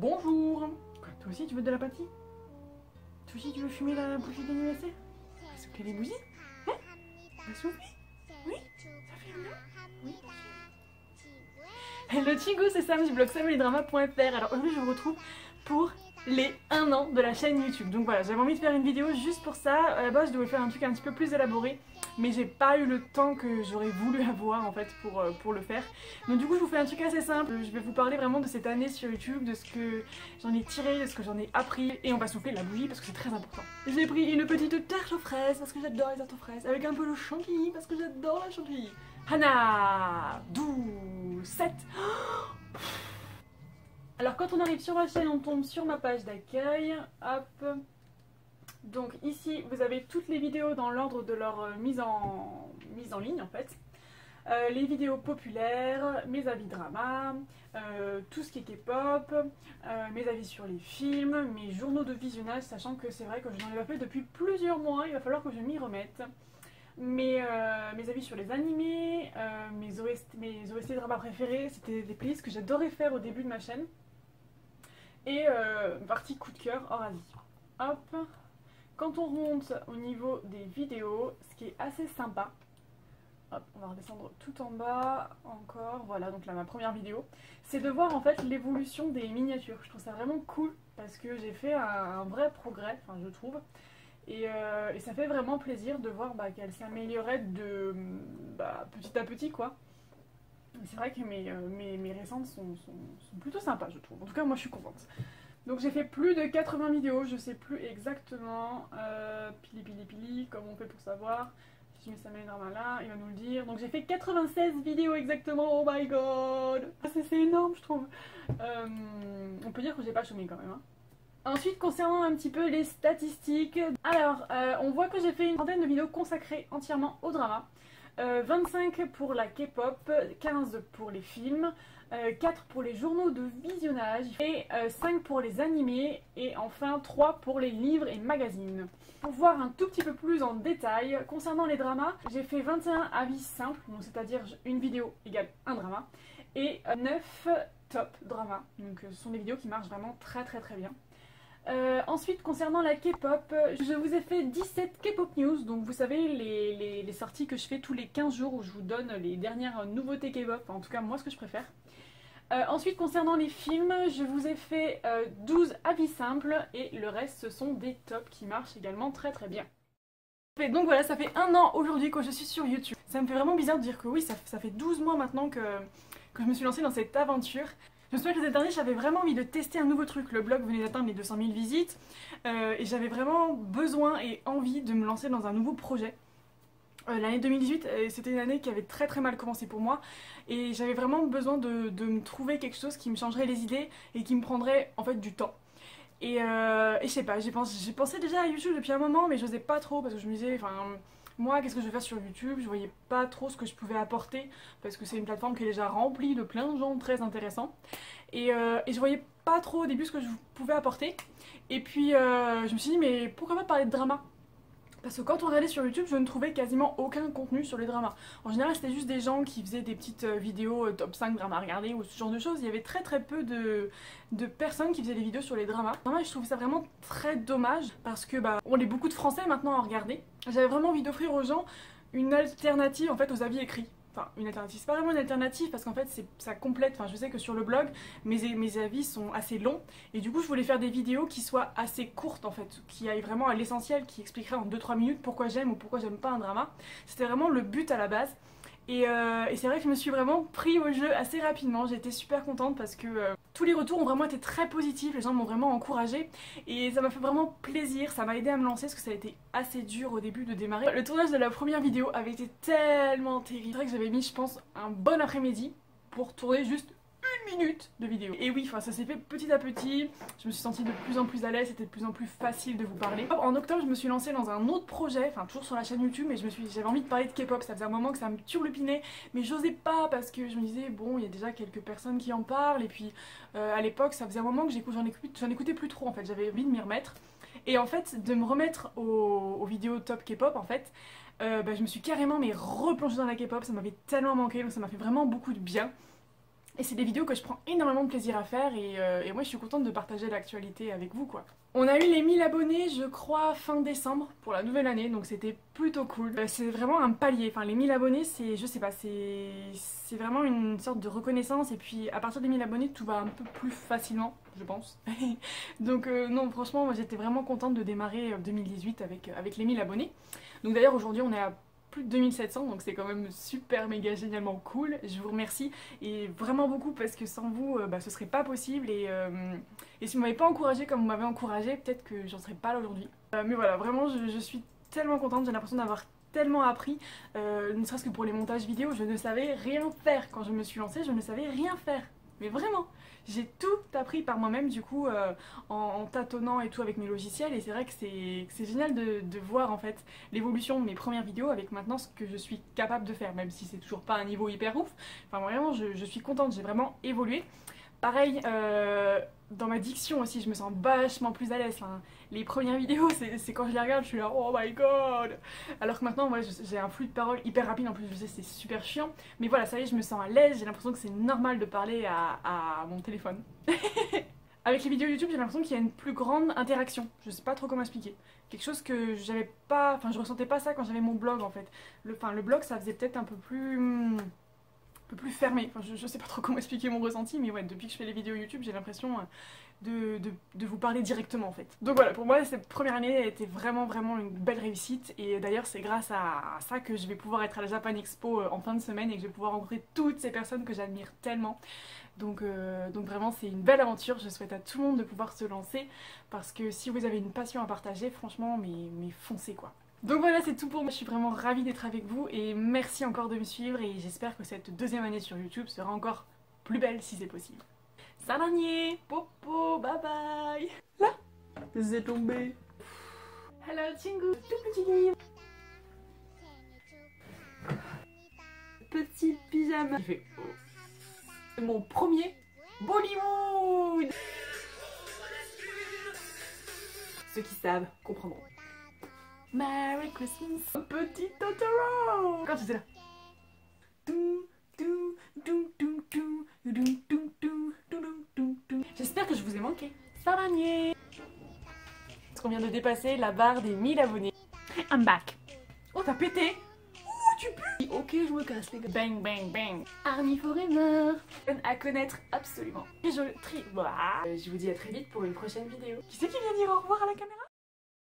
Bonjour. Quoi, toi aussi tu veux de la pâtisserie? Toi aussi tu veux fumer la bougie d'anniversaire? Va souffler les bougies? Hein? Va souffler? Oui? Ça fait un an? Oui. Hello Chigo, c'est Sam du blog samelidrama.fr. Alors aujourd'hui je vous retrouve pour les 1 an de la chaîne YouTube. Donc voilà, j'avais envie de faire une vidéo juste pour ça. À la base je devais faire un truc un petit peu plus élaboré, mais j'ai pas eu le temps que j'aurais voulu avoir en fait pour le faire. Donc du coup je vous fais un truc assez simple. Je vais vous parler vraiment de cette année sur YouTube, de ce que j'en ai tiré, de ce que j'en ai appris. Et on va souffler la bougie parce que c'est très important. J'ai pris une petite tarte aux fraises parce que j'adore les tartes aux fraises, avec un peu de chantilly parce que j'adore la chantilly. Hana 12 7. Alors quand on arrive sur ma chaîne, on tombe sur ma page d'accueil. Hop. Donc ici vous avez toutes les vidéos dans l'ordre de leur mise en ligne en fait. Les vidéos populaires, mes avis drama, tout ce qui est K-pop, mes avis sur les films, mes journaux de visionnage, sachant que c'est vrai que je n'en ai pas fait depuis plusieurs mois, il va falloir que je m'y remette. Mes avis sur les animés, mes OST dramas préférés, c'était des playlists que j'adorais faire au début de ma chaîne. Et une partie coup de cœur hors Asie. Hop. Quand on remonte au niveau des vidéos, ce qui est assez sympa, hop, on va redescendre tout en bas, encore, voilà, donc là ma première vidéo, c'est de voir en fait l'évolution des miniatures. Je trouve ça vraiment cool parce que j'ai fait un vrai progrès, enfin je trouve. Et ça fait vraiment plaisir de voir qu'elle s'améliorait de petit à petit quoi. C'est vrai que mes récentes sont plutôt sympas je trouve. En tout cas moi je suis contente. Donc j'ai fait plus de 80 vidéos, je sais plus exactement. Pili comment on fait pour savoir. Si je mets Samelidrama là, il va nous le dire. Donc j'ai fait 96 vidéos exactement, oh my god. C'est énorme je trouve. On peut dire que j'ai pas chômé quand même hein. Ensuite, concernant un petit peu les statistiques, alors on voit que j'ai fait une trentaine de vidéos consacrées entièrement au drama, 25 pour la K-pop, 15 pour les films, 4 pour les journaux de visionnage et 5 pour les animés et enfin 3 pour les livres et magazines. Pour voir un tout petit peu plus en détail, concernant les dramas, j'ai fait 21 avis simples, c'est-à-dire une vidéo égale un drama, et 9 top dramas, donc ce sont des vidéos qui marchent vraiment très bien. Ensuite concernant la K-pop, je vous ai fait 17 K-pop news, donc vous savez les sorties que je fais tous les 15 jours où je vous donne les dernières nouveautés K-pop, en tout cas moi ce que je préfère. Ensuite concernant les films, je vous ai fait 12 avis simples et le reste ce sont des tops qui marchent également très bien. Et donc voilà, ça fait 1 an aujourd'hui que je suis sur YouTube. Ça me fait vraiment bizarre de dire que oui, ça fait 12 mois maintenant que je me suis lancée dans cette aventure. Je me souviens que l'année dernière j'avais vraiment envie de tester un nouveau truc, le blog venait d'atteindre les 200 000 visites et j'avais vraiment besoin et envie de me lancer dans un nouveau projet. L'année 2018 c'était une année qui avait très mal commencé pour moi et j'avais vraiment besoin de me trouver quelque chose qui me changerait les idées et qui me prendrait en fait du temps. Et je sais pas, j'ai pensé déjà à YouTube depuis un moment mais j'osais pas trop parce que je me disais, enfin moi qu'est-ce que je vais faire sur YouTube, je voyais pas trop ce que je pouvais apporter parce que c'est une plateforme qui est déjà remplie de plein de gens très intéressants et je voyais pas trop au début ce que je pouvais apporter et puis je me suis dit mais pourquoi pas parler de drama? Parce que quand on regardait sur YouTube, je ne trouvais quasiment aucun contenu sur les dramas. En général, c'était juste des gens qui faisaient des petites vidéos top 5 dramas à regarder ou ce genre de choses. Il y avait très peu de personnes qui faisaient des vidéos sur les dramas. Vraiment, je trouvais ça vraiment très dommage parce que on est beaucoup de Français maintenant à regarder. J'avais vraiment envie d'offrir aux gens une alternative en fait aux avis écrits. Enfin, une alternative, c'est pas vraiment une alternative parce qu'en fait ça complète, enfin je sais que sur le blog mes avis sont assez longs et du coup je voulais faire des vidéos qui soient assez courtes en fait, qui aillent vraiment à l'essentiel, qui expliqueraient en 2-3 minutes pourquoi j'aime ou pourquoi j'aime pas un drama. C'était vraiment le but à la base. Et c'est vrai que je me suis vraiment pris au jeu assez rapidement, j'ai été super contente parce que tous les retours ont vraiment été très positifs, les gens m'ont vraiment encouragée et ça m'a fait vraiment plaisir, ça m'a aidé à me lancer parce que ça a été assez dur au début de démarrer. Le tournage de la première vidéo avait été tellement terrible, c'est vrai que j'avais mis je pense un bon après-midi pour tourner juste 1 minute de vidéo. Et oui, ça s'est fait petit à petit, je me suis sentie de plus en plus à l'aise, c'était de plus en plus facile de vous parler. En octobre, je me suis lancée dans un autre projet, enfin toujours sur la chaîne YouTube, mais j'avais envie de parler de K-pop, ça faisait un moment que ça me turlupinait, mais j'osais pas parce que je me disais, bon, il y a déjà quelques personnes qui en parlent, et puis à l'époque, ça faisait un moment que j'en écoutais plus trop en fait, j'avais envie de m'y remettre. Et en fait, de me remettre aux vidéos top K-pop en fait, je me suis carrément replongée dans la K-pop, ça m'avait tellement manqué, donc ça m'a fait vraiment beaucoup de bien. Et c'est des vidéos que je prends énormément de plaisir à faire et moi je suis contente de partager l'actualité avec vous quoi. On a eu les 1000 abonnés je crois fin décembre pour la nouvelle année donc c'était plutôt cool. C'est vraiment un palier, enfin les 1000 abonnés c'est, je sais pas, c'est vraiment une sorte de reconnaissance et puis à partir des 1000 abonnés tout va un peu plus facilement je pense. Donc non franchement moi j'étais vraiment contente de démarrer 2018 avec les 1000 abonnés. Donc d'ailleurs aujourd'hui on est à plus de 2700 donc c'est quand même super méga génialement cool, je vous remercie et vraiment beaucoup parce que sans vous ce serait pas possible et si vous m'avez pas encouragé comme vous m'avez encouragé peut-être que j'en serais pas là aujourd'hui. Mais voilà vraiment je suis tellement contente, j'ai l'impression d'avoir tellement appris, ne serait-ce que pour les montages vidéo je ne savais rien faire quand je me suis lancée, je ne savais rien faire. Mais vraiment, j'ai tout appris par moi-même du coup en tâtonnant et tout avec mes logiciels et c'est vrai que c'est génial de voir en fait l'évolution de mes premières vidéos avec maintenant ce que je suis capable de faire, même si c'est toujours pas un niveau hyper ouf. Enfin vraiment je suis contente, j'ai vraiment évolué. Pareil, dans ma diction aussi, je me sens vachement plus à l'aise. Enfin, les premières vidéos, c'est quand je les regarde, je suis là, oh my god. Alors que maintenant, ouais, j'ai un flux de parole hyper rapide, en plus je sais c'est super chiant. Mais voilà, ça y est, je me sens à l'aise, j'ai l'impression que c'est normal de parler à mon téléphone. Avec les vidéos YouTube, j'ai l'impression qu'il y a une plus grande interaction. Je sais pas trop comment expliquer. Quelque chose que j'avais pas, enfin je ressentais pas ça quand j'avais mon blog en fait. Le blog, ça faisait peut-être un peu plus fermé. Enfin, je sais pas trop comment expliquer mon ressenti, mais ouais, depuis que je fais les vidéos YouTube, j'ai l'impression de vous parler directement en fait. Donc voilà, pour moi, cette première année a été vraiment une belle réussite et d'ailleurs, c'est grâce à ça que je vais pouvoir être à la Japan Expo en fin de semaine et que je vais pouvoir rencontrer toutes ces personnes que j'admire tellement. Donc vraiment, c'est une belle aventure. Je souhaite à tout le monde de pouvoir se lancer parce que si vous avez une passion à partager, franchement, mais foncez quoi. Donc voilà, c'est tout pour moi, je suis vraiment ravie d'être avec vous et merci encore de me suivre et j'espère que cette deuxième année sur YouTube sera encore plus belle si c'est possible. Salut, popo, bye bye. Là, c'est tombé. Hello Chingu, tout petit livre. Petit pyjama. Il fait oh. Mon premier Bollywood. Ceux qui savent comprendront. Merry Christmas, petit Totoro. Quand tu étais là. J'espère que je vous ai manqué. Saranier. Parce qu'on vient de dépasser la barre des 1000 abonnés. I'm back. Oh, t'as pété. Ouh, tu pues. Ok, je me casse les gars. Bang, bang, bang. Army Forever. À connaître absolument. Et je vous dis à très vite pour une prochaine vidéo. Qui c'est qui vient dire au revoir à la caméra?